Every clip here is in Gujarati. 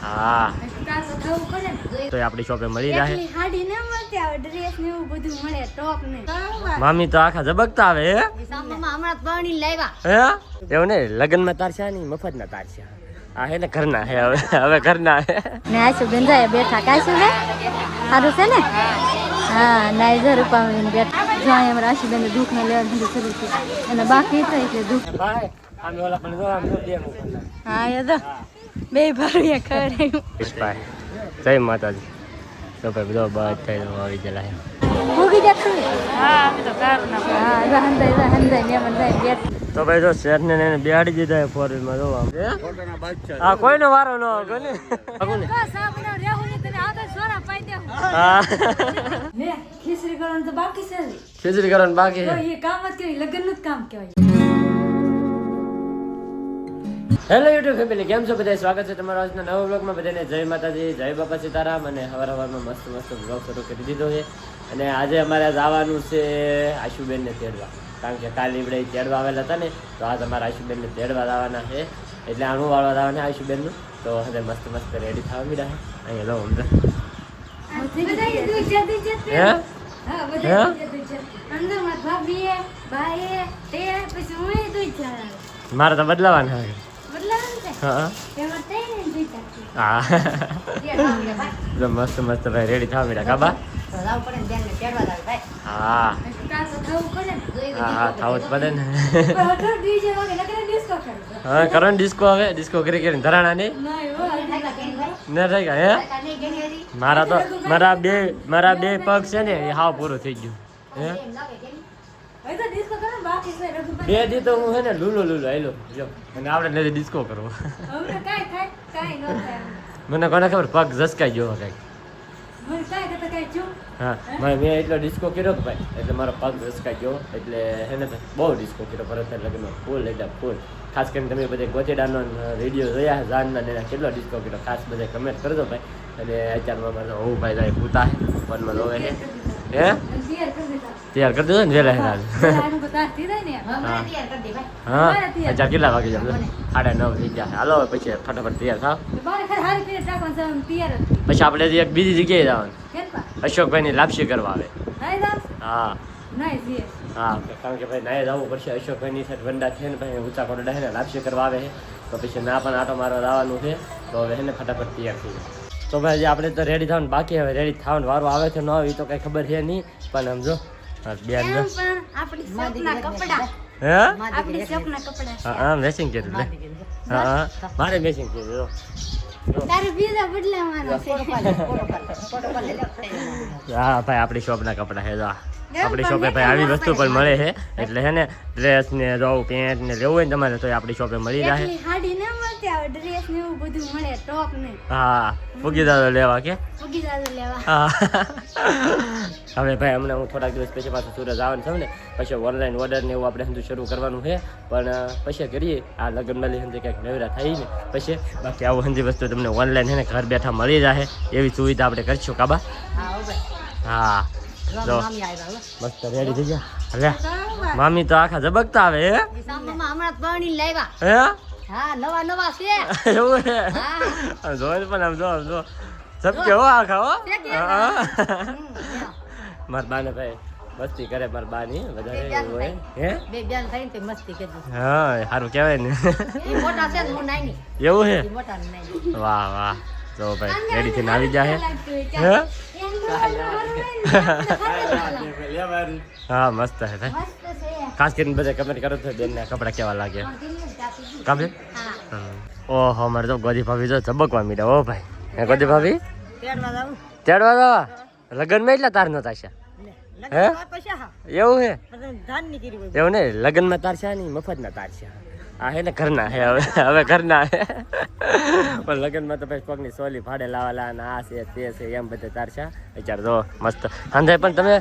હા તો આપણી શોપે મળી જાય. મામી તો આખા ઝબકતા આવે હે એવું ને લગ્ન માં તાર છે નહીં મફત ના તાર છે. આ હે ને ઘરના હે હવે ઘરના હે ને આસુ બેંજાય બેઠા કાશું ને સારું છે ને. હા નાઈ જ રૂપાવીને બેઠા જો એમ રાશીબેન દુઃખ ને લેવાનું શરૂ થયું અને બાકી તો એટલે દુઃખ. ભાઈ આમે ઓલા પણ જો આમ બે મૂકના. હા એ તો બે ભાઈ ખરે ભાઈ જય માતાજી. તો ભાઈ બધો બાદ થઈ આવી જલા ભૂગી જતું. હા અમે તો કારના હા હંદાઈ ને મંદાઈ બેઠ. તો ભાઈ જો શેર ને એને બેહાડી દીધા ફોર વ્હીલ માં જોવા ફોટોના બાદશાહ. હા કોઈનો વારો ન આવે કોને કોને કા સાબનો રેહુની તને આ તો સોરા પાઈ દે. હા ને ખીચડી કરવાનું તો બાકી છે. ખીચડી કરવાનું બાકી છે. તો એ કામ જ કેવી લગનનું જ કામ કહેવાય. હેલો યુટ્યુબ ફેમિલી, કેમ છો બધા? સ્વાગત છે તમારા આજના નવા બ્લોગમાં. બધાને જય માતાજી, જય બાપા સીતારામ. અને હવારમાં મસ્ત બ્લોગ શરૂ કરી દીધો છે. અને આજે અમારે જવાનું છે આશુબેનને તેડવા, કારણ કે કાલે આપણે તેડવા આવેલા હતા ને, તો આજ અમારા આશુબેનને તેડવા આવવાના છે. એટલે આનું વાળવા આવવાના આશુબેનનું. તો હવે મસ્ત રેડી થવા મીડા છે. અહીંયા લો અંદર મારે તો બદલાવાના હવે. હા મસ્ત ભાઈ રેડી થવા મીડા કાબા. હા થવું જ પડે ને. હા કરો ને ડિસ્કો. હવે ડિસ્કો કરીને ધરાણા નહીં ના થઈ ગયા હે. મારા બે પગ છે ને એ હાવ પૂરું થઈ ગયું હે. બે દી તો હું હે ને લૂલો આયલો જો. અને આપણે ડિસ્કો કરવો. મને કોને ખબર પગ ઝસકાઈ ગયો કઈક. હા મેં એટલો ડિસ્કો કર્યો કે ભાઈ, એટલે મારો પગ ઝસકાઈ ગયો. એટલે એને બહુ ડિસ્કો કર્યો ભરત લગ્નમાં ફૂલ એકદમ ફૂલ. ખાસ કરીને તમે બધા ગોચેડાનો વિડીયો જોયા જાનના ને એના કેટલો ડિસ્કો કર્યો, ખાસ બધા કમેન્ટ કરજો ભાઈ. અને અત્યારમાં મારે હું ભાઈ જાય પૂતા ફોનમાં જોવે છે હે તૈયાર કરી દેજો ને વેલા હા અત્યારે કેટલા વાગે જાવ? 9:30 થઈ ગયા. હાલો પછી ફટાફટ તૈયાર થાવ. પછી આપણે એક બીજી જગ્યાએ જવાનું, અશોકભાઈ ની લાપસી કરવા આવે. હા કારણ કે ભાઈ નાય જવું પડશે. અશોકભાઈ ની સાથે વંડા છે ને ભાઈ ઊંચા કોરડા છે ને લાપસી કરવા આવે છે. તો પછી ના પણ આટો મારવા જવાનું છે. તો હવે એને ફટાફટ તૈયાર થઈ જાય. તો ભાઈ આપણે તો રેડી થવાનું બાકી. હવે રેડી થવાનું વારો આવે છે ન આવે એ તો કઈ ખબર છે નહીં, પણ સમજો બેન હા મેચિંગ કર્યું. હા મારે મેચિંગ કર્યું. હા ભાઈ આપણી શોપના કપડા છે. આપણી શોપે ભાઈ આવી વસ્તુ પણ મળે છે. એટલે છે ને ડ્રેસ ને રોવ પેન્ટ ને લેવું હોય ને તમારે તો આપણી શોપે મળી જાય. હા ફૂગી દાદો લેવા કે હા. હવે ભાઈ હમણાં હું થોડાક દિવસ પછી પાછું સુરત આવવાનું છું ને, પછી ઓનલાઈન ઓર્ડર ને એવું આપણે હંધું શરૂ કરવાનું છે. પણ પછી કરીએ આ લગ્નવાળી હંધી કંઈક નવરા થઈ ને પછી બાકી આવું હંધી વસ્તુ તમને ઓનલાઈન છે ને ઘર બેઠા મળી જાય એવી સુવિધા આપણે કરીશું કાબા. હા જો મસ્ત રેડી થઈ ગયા. લે મામી તો આખા ઝબકતા આવે હે. એવું હે જોઈ પણ આમ જો ઝબકે હો આખા હો. મારા બાને ભાઈ મસ્તી કરે. મારા બા ની વધારે હા સારું કહેવાય ને. એવું હે વાહ જો ભાઈ રેડી થઈને આવી જાય. હા મસ્ત હે ભાઈ. ખાસ કરીને બધા કમેન્ટ કરો તો બેન ના કપડા કેવા લાગે કાબે. ઓહો મારે તો ગોદી ભાભી જો ઝબકવા મીડા. ઓ ભાઈ હે ગોદી ભાભી તેડવા જવા લગ્ન માં એટલા તાર નતા છે હે. એવું હે એવું ને લગ્ન માં તાર છે નહીં મફત ના તાર છે. આ હે ને ઘરના હે હવે ઘરના હે. પણ લગ્નમાં તો ભાઈ પગની સોલી ભાડે લાવાલા ને આ છે તે છે એમ બધા તાર છે. અત્યારે જો મસ્ત હંધાય. પણ તમે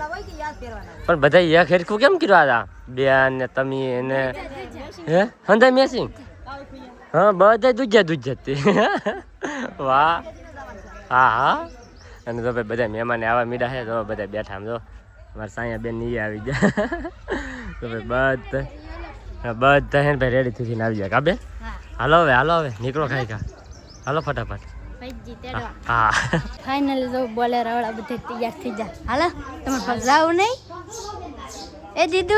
પણ બધા એક હેરખું કેમ કર્યું હતા બેન ને તમે ને હે હંધાય મેસિંગ? હા બધા દૂજ વાહ હા. અને તો ભાઈ બધા મહેમાને આવા મીડા છે. તો બધા બેઠા આમ જો મારા સાયા બેન ની આવી ગયા. તો ભાઈ બધા હે ભાઈ રેડી થઈને આવી જાય કાબે. હાલો હવે નીકળો ખાઈ કા. હાલો ફટાફટ. ભાઈજી તેડવા હા ફાઇનલી જો બોલેરો વાળા બધા તૈયાર થઈ જા. હાલો તમારે પાસે જાવું નહીં? એ દીદુ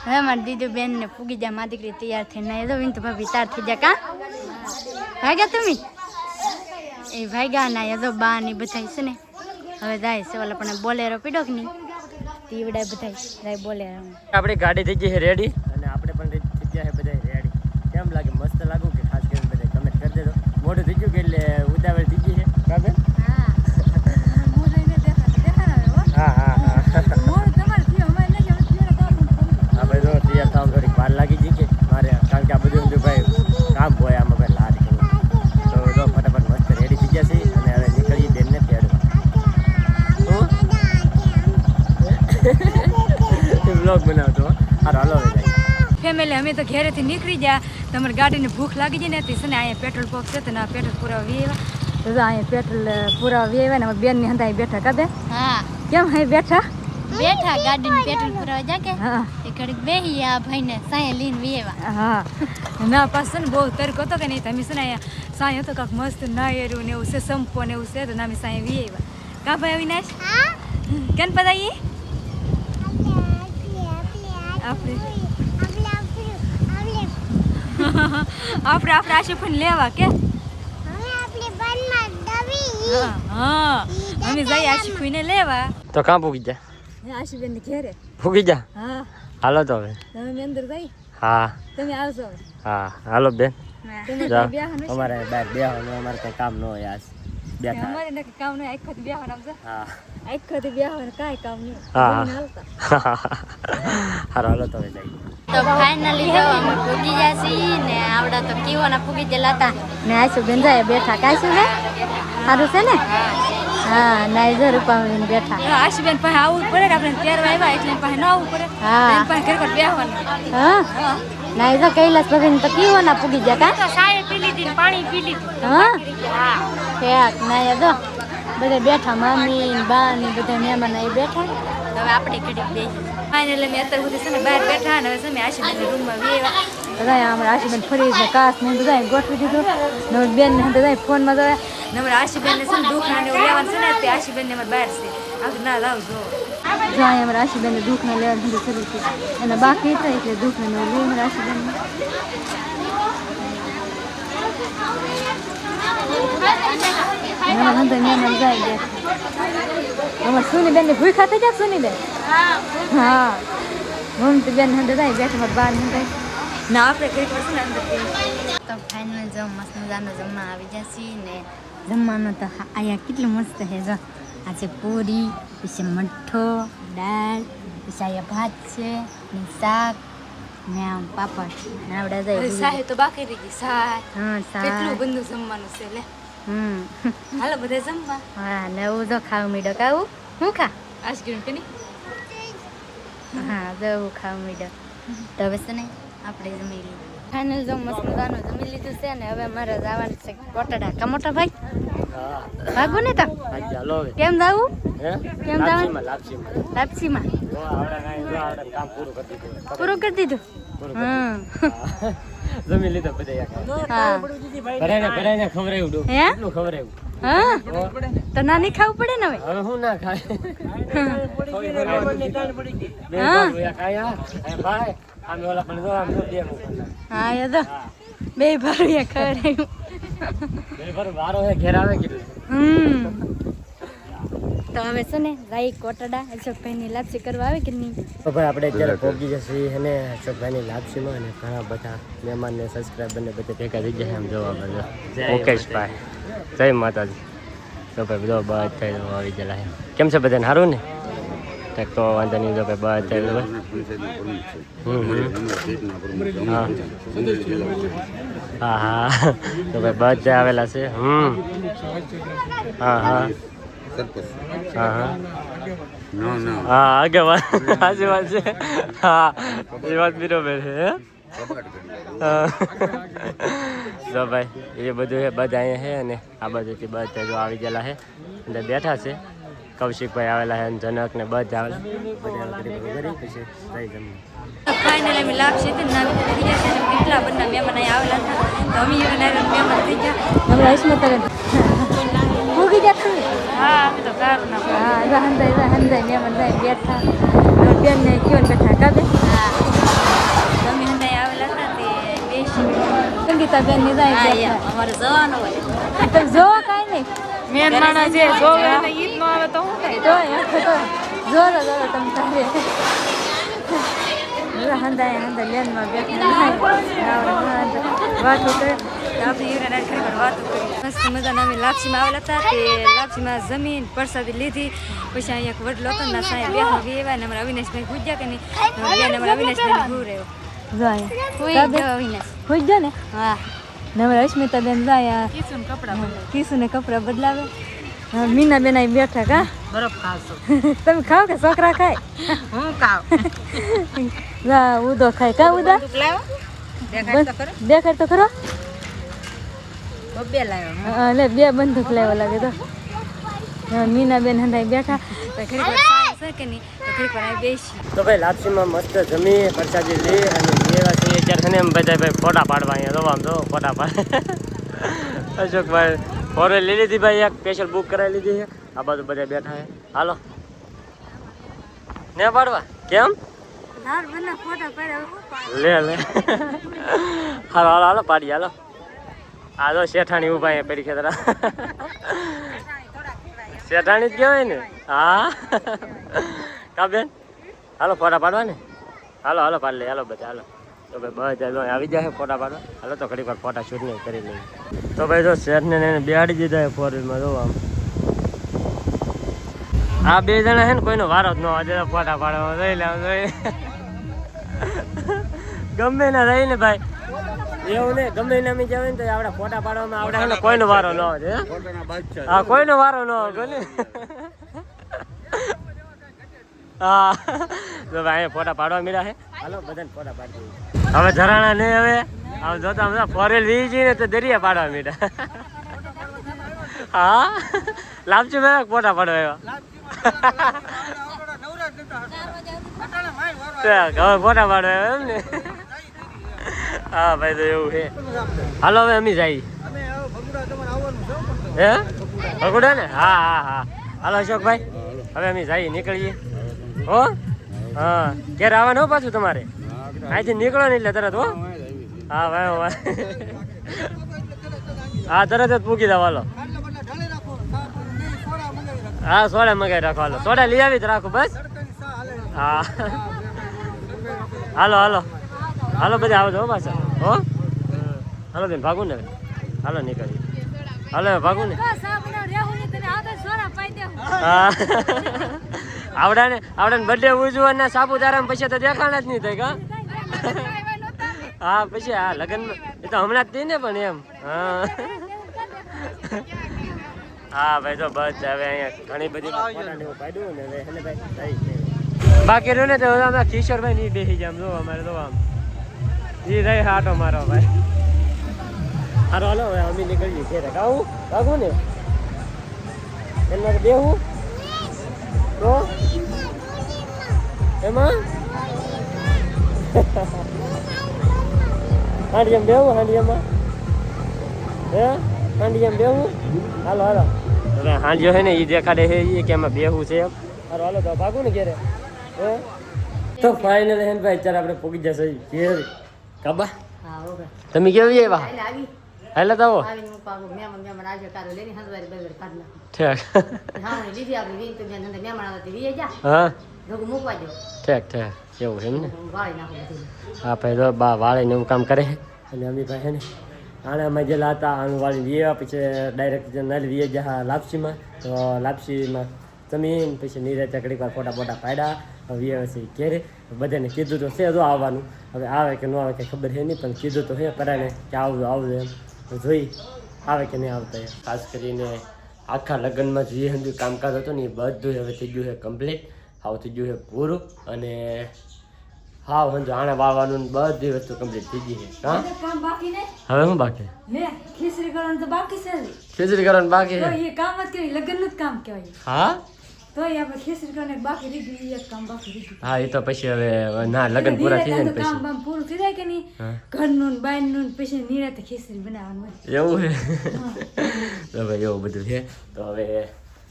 હવે મારી દીદુ બેન ને પૂગી જા. મારી દીકરી તૈયાર થઈને ના જો વિંતુ ભાભી તાર થઈ જા. કા ભાગ્યા તમે? એ ભાગ્યા ના જો બા ની બધા છે ને હવે જાય છે. ઓલા પણ બોલેરો પીડો કે નહીં તીવડા બધા જાય બોલેરો. આપણી ગાડી થઈ ગઈ છે રેડી અને આપણે પણ થઈ ગયા છે બધા રેડી. કેમ લાગે? મસ્ત લાગુ કે? ખાસ કરીને બધા કમેન્ટ કરી દેજો. મોઢું થઈ ગયું કે એટલે ઉતાવળ થઈ ગઈ છે કાબે? હા હા હા હા ભાઈ જો તૈયાર થવા થોડીક વાર લાગી ગઈ કે મારે, કારણ કે આ બધું જો ભાઈ કામ હોય આમાં ભાઈ લાડ કરવું. તો જો ફટાફટ મસ્ત રેડી થઈ ગયા છે અને હવે નીકળીએ બેનને તેડવા. બ્લોગ બનાવતો હારો હાલો હવે જાય. ફેમિલી અમે તો ઘરેથી નીકળી ગયા. તમારી ગાડીને ભૂખ લાગી જાય ને તે છે ને અહીંયા પેટ્રોલ પંપ છે તો ના પેટ્રોલ પુરાવા વી આવ્યા. તો અહીંયા પેટ્રોલ પુરાવા વી આવ્યા ને બેન ની હંધાઈ બેઠા કાબે. હા કેમ અહીં બેઠા ગાડીને પેટ્રોલ પુરાવા જા કે હા એ ઘડીક બેહી આ ભાઈને સાયા લીન વી આવ્યા. હા ના પાસ છે ને બહુ તરકો હતો કે નહીં તમે છે ને અહીંયા સાય હતો કાંક મસ્ત નાયરું ને એવું છે સંપો ને એવું છે તો નામે સાયા વી આવ્યા. કા ભાઈ અવિનાશ? હા કેમ પતાઈએ આપણે આશીફને લેવા કે હા અમે જઈએ આશીફને લેવા. તો કાં પૂગી જા? આશીબેન ને ઘેરે પૂગી જા. હા હાલો તો હવે તમે અંદર જઈ હા તમે આવજો. હા હાલો બેન જાઓ. અમારે બહાર બેહવાનું અમારે કઈ કામ ન હોય આજ બેઠા. અમારે ને કામ નહીં આખો બેહવાનું આવજો. હા આખો બેહવાનું કાંઈ કામ નહીં. હા હારો હાલો તો હવે જઈએ. તો ફાઇનલી જો અમે પૂગી જાસી ને આવડા તો કેવાના પૂગી ગયેલા હતા ને આશુ બેન જાય બેઠા. કાશું ને સારું છે ને? હા ના જો રૂપાબેન બેઠા. આશુ બેન પાસે આવવું પડે ને આપણે તેરવા આવ્યા એટલે પાસે ન આવવું પડે. હા એમ પાસે ઘર બેહવાનું. હા ના જો કૈલાસ ભગવાન તો કેવાના પૂગી ગયા. કા સાય પી લીધી પાણી પી લીધું. હા ઠેક ના જો બધા બેઠા મામી બા ને બધા મહેમાન અહીં બેઠા. હવે આપણે ઘડીક બેસી ફાઇનલી મેં અત્યાર સુધી છે ને બહાર બેઠા ને હવે છે ને આશીબેન રૂમમાં વેવા બધા અમારા આશીબેન ફરી છે કાસ ને બધા ગોઠવી દીધું ને બેન ને બધા ફોનમાં જોયા ને અમારા આશીબેન ને છે ને દુઃખ ને લેવાનું છે ને તે આશીબેન ને અમારે બહાર છે આ ના લાવ જો અહીં અમારા આશીબેન ને દુઃખ ને લેવાનું શરૂ થયું અને બાકી હતા એટલે દુઃખ ને લઈ અમારા આશીબેન ને જાય ગયા. અમારે સુનીબેન ની ભૂખા થઈ જાય. સુનીબેન હા મમતી બેન હંડે જાય બેઠા બાર નહીં ના આપણે કઈ પડશે ને અંદર. તો ફાઇનલ જો મસ્ત મજાનો જમવા આવી જશે ને જમવાનું તો અહીંયા કેટલું મસ્ત છે. જો આ છે પૂરી, પછી મઠ્ઠો, દાળ, પછી અહીંયા ભાત છે ને શાક ને આમ પાપડ ને આવડે જાય શાહ તો બાકી રહી ગઈ. શાક હા શાક કેટલું બધું જમવાનું છે લે. હાલો બધા જમવા. હા નવું જો ખાવું મીડો કાવું હું ખા આઈસ્ક્રીમ કે નહીં? હા જવું ખાવું મીડો તો હવે છે ને આપણે જમી લીધું. ફાઇનલ જો મસ્ત મજાનું જમી લીધું છે ને હવે મારે જવાનું છે કોટડા. કા મોટા ભાઈ ભાગું ને તો કેમ જવું? કેમ જવાનું? લાપસીમાં પૂરું કરી દીધું. જમી લીધો બધા. ભરાઈને ખવડાવ્યું. હે એટલું ખવડાવ્યું. હા તો ના નહીં ખાવું પડે ને હવે. હવે હું ના ખાય. હા એ તો બે ભારું ખવડાવ્યું. તો હવે છે ને રાઈ કોટડા અશોકભાઈની લાપસી કરવા આવે કે નહીં? તો ભાઈ આપણે અત્યારે પહોંચી જશે અને અશોકભાઈની લાપસીમાં અને ઘણા બધા મહેમાનને સબસ્ક્રાઈબરને બધા ભેગા થઈ ગયા એમ જોવા બધા. મુકેશભાઈ જય માતાજી. તો ભાઈ બધો બહાર થઈ આવી ગયેલા છે. કેમ છે બધાને સારું ને? કંઈક તો વાંધો નહીં. તો ભાઈ બહાર થઈ હા હા તો ભાઈ બધા આવેલા છે. હા હા હા આગળ સાચી વાત છે. હા એ વાત બરોબર છે. જો ભાઈ એ બધું છે બધા અહીંયા છે અને આ બાજુથી બધા જો આવી ગયેલા છે અંદર બેઠા છે. કૌશિકભાઈ આવેલા છે જનક ને બધા આવેલા બધા પછી જઈ જમવા. ફાઇનલ અમે લાપસી હતી ને થઈ ગયા છે કેટલા બધા મહેમાન અહીં આવેલા હતા તો અમે મહેમાન થઈ ગયા હમણાં હસમત ભૂગી જતું હા અમે તો કારના હા હંદાય મહેમાન જાય બેઠા બેન ને કયો ને બેઠા કાબે હા અમે હંદાય આવેલા હતા તે બેસી સંગીતા બેન ની જાય અમારે જવાનું હોય તમે જો કાંઈ નહીં મેન માણસ છે જો એને ઈદ નો આવે તો હું થાય તો જોરો તમે તારે હંદાય લેનમાં બેઠા વાતો કરે આપણે યુરા ખરેખર વાતો કરી મસ્ત મજાના અમે લાપસીમાં આવેલા હતા તે લાપસીમાં જમીન પ્રસાદી લીધી પછી અહીંયા વડલો હતો ને સાહેબ બેહવા વેવા ને અમારા અવિનાશભાઈ પૂજ્યા કે નહીં અમારા અવિનાશભાઈ ભૂ રહ્યો જો અહીંયા અવિનાશ પૂજ્યો ને હા ને અમારા અસ્મિતાબેન જાય કિશુને કપડાં બદલાવે મીના બેન અહીં બેઠા કા બરફ ખાશો તમે ખાઓ કે છોકરા ખાય હું ખાવ ઉદો ખાય કા ઉદા દેખાડ તો ખરો લે બે બંદૂક લાવ્યો લાગે તો મીના બેન હંધાઈ બેઠા કે નહીં બેસી તો ભાઈ લાપસીમાં મસ્ત જમી પ્રસાદી લે અને જેવા છે અત્યારે છે ને એમ બધા ભાઈ ફોટા પાડવા અહીંયા જોવા આમ તો ફોટા પાડે અશોકભાઈ ફોરે લઈ લીધી ભાઈ એક સ્પેશિયલ બુક કરાવી લીધી છે આ બાજુ બધા બેઠા છે હાલો ને પાડવા કેમ લે હાલો હાલો હાલો પાડી હાલો આ તો શેઠાણી ઉભા અહીંયા પેલી ખેતરા શેઠાણી જ કહેવાય ને હા કા બેન હાલો ફોટા પાડવા ને હાલો હાલો પાડ લે હાલો બધા હાલો તો ભાઈ બધા આવી જાય ફોટા પાડવા હાલો તો ઘડી વાર ફોટા શૂટ નહીં કરી લઈએ તો ભાઈ જો શેઠને એને બેહાડી દીધા ફોર વ્હીલમાં જો આમ આ બે જણા છે ને કોઈનો વારો જ ન આજે ફોટા પાડવા જોઈ લે ગમે ના રહી ને ભાઈ એવું ને ગમે ને અમે જવાય ને તો આપણે ફોટા પાડવામાં આવડે ને કોઈનો વારો ન આવે હા કોઈનો વારો ન આવે ને હા તો ભાઈ ફોટા પાડવા મળ્યા છે હાલો બધાને ફોટા પાડી હવે જરાણા નહીં હવે આમ જોતા બધા ફોરેલ વી જઈએ ને તો દરિયા પાડવા મળ્યા હા લાપસી ભાઈ ફોટા પાડવા એવા હવે ફોટા પાડવા એમ ને હા ભાઈ તો એવું છે હાલો હવે અમે જઈએ હે ભગુડા ને હા હા હા હાલો અશોકભાઈ હવે અમે જઈએ નીકળીએ હો હા ક્યારે આવવાનું હો પાછું તમારે અહીંથી નીકળો ને એટલે તરત હો હા ભાઈ હા તરત જ પૂકી દો હાલો હા સોડા મગાવી રાખો હાલો સોડા લઈ આવી જ રાખો બસ હા હાલો હાલો હાલો બધા આવજો હો પાછા હો હાલો બેન ભાગું ને હાલો નીકળીએ હાલો ભાગું ને હા આવડાને બર્થડે ઉજવવાના સાપુતારામાં પછી તો દેખાણા જ નહીં થાય કા હા પછી હા લગ્નમાં એ તો હમણાં જ થઈ ને પણ એમ હા હા ભાઈ તો બસ હવે અહીંયા ઘણી બધી પાડ્યું ને હવે ભાઈ બાકી રહ્યું ને તો કિશોરભાઈ ની બેસી જાય જો અમારે તો આમ એ રહી હાટો મારો ભાઈ હારો હાલો હવે અમે નીકળીએ ઘેરે કાવું ભાગું ને એમાં બેહું તો એમાં હાંડિયામાં બેહું હાંડિયામાં હે હાંડિયામાં બેહું હાલો હાલો હવે હાંડિયો છે ને એ દેખાડે છે એ કે એમાં બેહું છે એમ હાલો હાલો તો ભાગું ને ઘેરે હે તો ફાઇનલ હે ભાઈ અત્યારે આપણે પૂગી જશે ઘેર કાબા તમે કેવી એવા હાલે તો આવો હા ઠેક ઠેક એવું એમ ને હા ભાઈ તો બા વાળીને એવું કામ કરે અને અમી ભાઈ છે ને આને અમે જેલા હતા આનું વાળી વીએ પછી ડાયરેક્ટ નલ વીએ જા લાપસીમાં તો લાપસીમાં જમીન પછી નીરજ ઘડીક વાર ફોટા ફોટા પાડ્યા વીએ પછી ઘેરે બધાને કીધું તો છે જો આવવાનું હવે આવે કે ન આવે કંઈ ખબર છે નહીં પણ કીધું તો છે પરાણે કે આવજો આવજો એમ જોઈ આવે કે નહીં આવતા એમ ખાસ કરીને આખા લગ્નમાં જે હંધું કામકાજ હતું ને એ બધું હવે થઈ ગયું છે કમ્પ્લીટ હાવ થઈ ગયું છે પૂરું અને હાવ હંધું આણા વાળવાનું બધી વસ્તુ કમ્પ્લીટ થઈ ગઈ છે હા હવે શું બાકી ખીચડી કરવાનું બાકી છે હા તોય આપણે ખીચડી કરીને બાકી રીધી એક કામ બાકી રીધી હા એ તો પછી હવે ના લગ્ન પૂરા થઈ જાય ને કામ પછી બામ પૂરું થઈ જાય કે નહીં ઘરનું ને બહારનું ને પછી નિરાતે ખીચડી બનાવવાનું હોય એવું છે તો ભાઈ એવું બધું છે તો હવે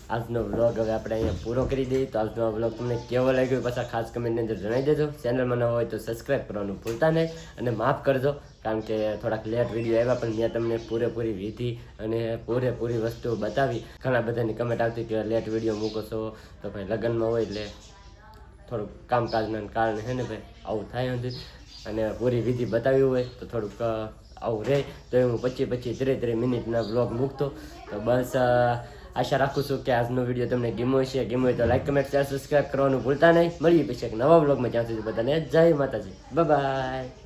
આજનો વ્લોગ હવે આપણે અહીંયા પૂરો કરી દઈએ તો આજનો વ્લોગ તમને કેવો લાગ્યો પાછા ખાસ કમેન્ટની અંદર જણાવી દેજો ચેનલમાં ન હોય તો સબસ્ક્રાઈબ કરવાનું ભૂલતા નહીં અને માફ કરજો કારણ કે થોડાક લેટ વિડીયો આવ્યા પણ મેં તમને પૂરેપૂરી વિધિ અને પૂરેપૂરી વસ્તુઓ બતાવી ઘણા બધાની કમેન્ટ આવતી કે લેટ વિડીયો મૂકો છો તો ભાઈ લગ્નમાં હોય એટલે થોડુંક કામકાજના કારણે છે ને ભાઈ આવું થાય નથી અને પૂરી વિધિ બતાવી હોય તો થોડુંક આવું રહે તો હું 25-30 મિનિટના વ્લોગ મૂકતો તો બસ આશા રાખું છું કે આજનો વિડીયો તમને ગમ્યો છે ગમ્યો હોય તો લાઈક કમેન્ટ શેર સબસ્ક્રાઈબ કરવાનું ભૂલતા નહીં મળીએ પછી એક નવા વ્લોગમાં જ્યાં સુધી બધાને જય માતાજી બાય બાય